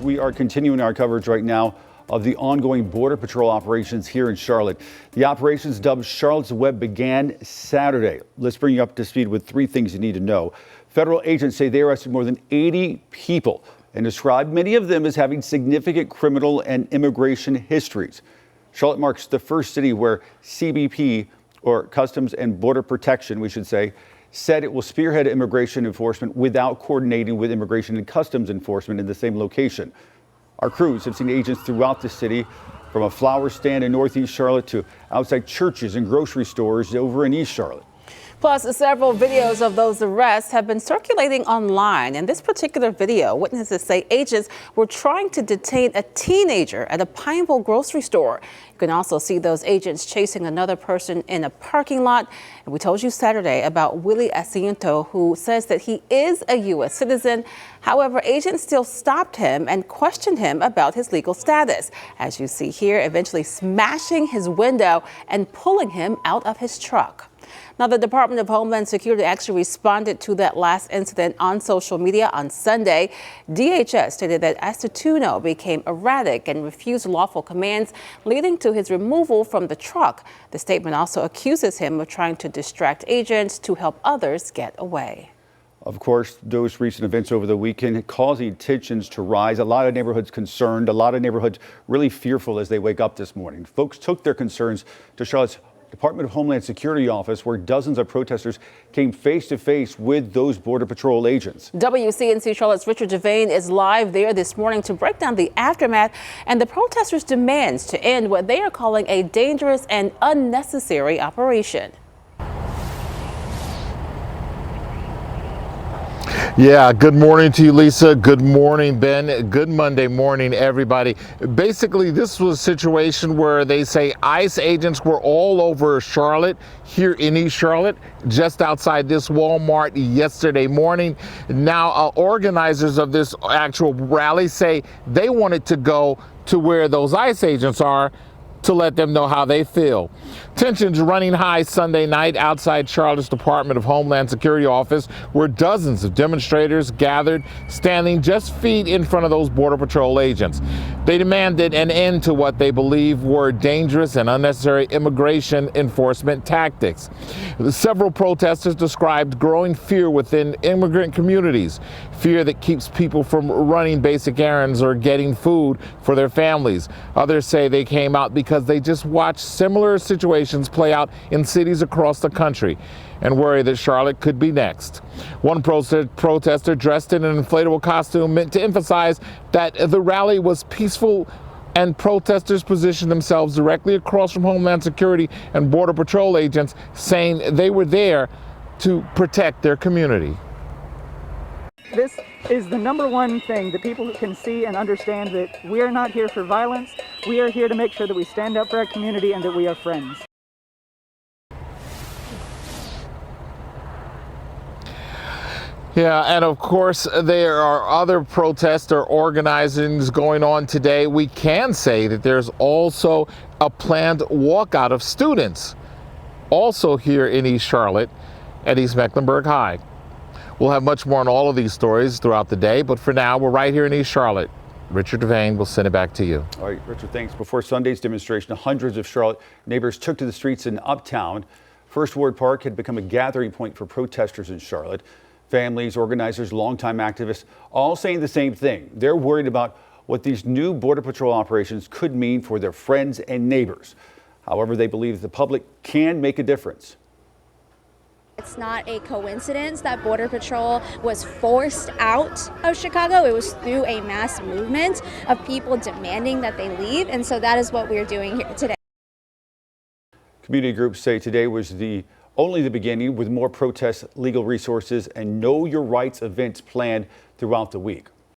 We are continuing our coverage right now of the ongoing Border Patrol operations here in Charlotte. The operations dubbed Charlotte's Web began Saturday. Let's bring you up to speed with three things you need to know. Federal agents say they arrested more than 80 people and described many of them as having significant criminal and immigration histories. Charlotte marks the first city where CBP, or Customs and Border Protection, we should say, said it will spearhead immigration enforcement without coordinating with immigration and customs enforcement in the same location. Our crews have seen agents throughout the city, from a flower stand in Northeast Charlotte to outside churches and grocery stores over in East Charlotte. Plus, several videos of those arrests have been circulating online. In this particular video, witnesses say agents were trying to detain a teenager at a Pineville grocery store. You can also see those agents chasing another person in a parking lot. And we told you Saturday about Willie Asiento, who says that he is a U.S. citizen. However, agents still stopped him and questioned him about his legal status, as you see here, eventually smashing his window and pulling him out of his truck. Now, the Department of Homeland Security actually responded to that last incident on social media on Sunday. DHS stated that Asiento became erratic and refused lawful commands, leading to his removal from the truck. The statement also accuses him of trying to distract agents to help others get away. Of course, those recent events over the weekend causing tensions to rise. A lot of neighborhoods concerned, a lot of neighborhoods really fearful as they wake up this morning. Folks took their concerns to Charlotte's Department of Homeland Security office, where dozens of protesters came face to face with those Border Patrol agents. WCNC Charlotte's Richard Devane is live there this morning to break down the aftermath and the protesters' demands to end what they are calling a dangerous and unnecessary operation. Yeah, good morning to you, Lisa. Good morning, Ben. Good Monday morning, everybody. Basically, this was a situation where they say ICE agents were all over Charlotte, here in East Charlotte, just outside this Walmart yesterday morning. Now, organizers of this actual rally say they wanted to go to where those ICE agents are to let them know how they feel. Tensions running high Sunday night outside Charlotte's Department of Homeland Security office, where dozens of demonstrators gathered, standing just feet in front of those Border Patrol agents. They demanded an end to what they believe were dangerous and unnecessary immigration enforcement tactics. Several protesters described growing fear within immigrant communities, fear that keeps people from running basic errands or getting food for their families. Others say they came out because they just watched similar situations play out in cities across the country and worry that Charlotte could be next. One protester dressed in an inflatable costume meant to emphasize that the rally was peaceful, and protesters positioned themselves directly across from Homeland Security and Border Patrol agents, saying they were there to protect their community. This is the number one thing that people can see and understand, that we are not here for violence. We are here to make sure that we stand up for our community and that we are friends. Yeah, and of course, there are other protests or organizings going on today. We can say that there's also a planned walkout of students, also here in East Charlotte at East Mecklenburg High. We'll have much more on all of these stories throughout the day, but for now, we're right here in East Charlotte. Richard Devane, we'll send it back to you. All right, Richard, thanks. Before Sunday's demonstration, hundreds of Charlotte neighbors took to the streets in Uptown. First Ward Park had become a gathering point for protesters in Charlotte. Families, organizers, longtime activists, all saying the same thing. They're worried about what these new Border Patrol operations could mean for their friends and neighbors. However, they believe the public can make a difference. It's not a coincidence that Border Patrol was forced out of Chicago. It was through a mass movement of people demanding that they leave, and so that is what we're doing here today. Community groups say today was only the beginning, with more protests, legal resources, and Know Your Rights events planned throughout the week.